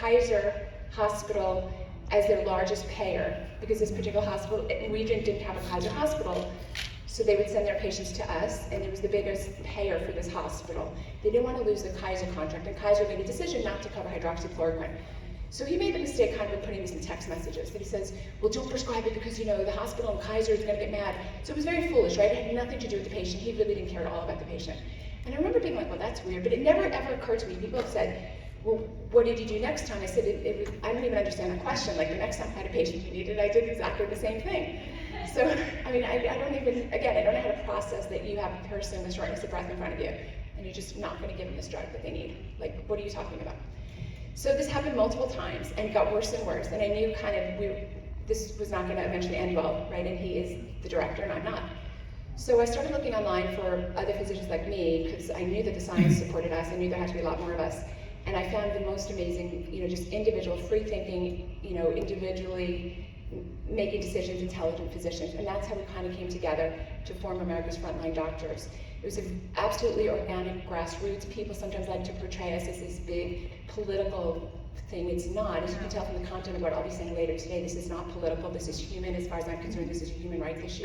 Kaiser Hospital as their largest payer, because this particular hospital region didn't have a Kaiser hospital. So they would send their patients to us, and it was the biggest payer for this hospital. They didn't want to lose the Kaiser contract, and Kaiser made a decision not to cover hydroxychloroquine. So he made the mistake kind of putting this in text messages, that he says, well, don't prescribe it because, you know, the hospital and Kaiser is going to get mad. So it was very foolish, right? It had nothing to do with the patient. He really didn't care at all about the patient. And I remember being like, well, that's weird, but it never ever occurred to me. People have said, well, what did you do next time? I said, I don't even understand the question. Like, the next time I had a patient who needed it, I did exactly the same thing. So, I mean, I don't even, again, I don't know how to process that you have a person with shortness of breath in front of you, and you're just not going to give them this drug that they need. Like, what are you talking about? So this happened multiple times, and it got worse and worse, and I knew kind of this was not going to eventually end well, right? And he is the director, and I'm not. So I started looking online for other physicians like me, because I knew that the science supported us. I knew there had to be a lot more of us. And I found the most amazing, you know, just individual, free-thinking, you know, individually making decisions, intelligent physicians. And that's how we kind of came together to form America's Frontline Doctors. It was an absolutely organic, grassroots. People sometimes like to portray us as this big political thing. It's not. As you can tell from the content of what I'll be saying later today, this is not political. This is human. As far as I'm concerned, this is a human rights issue.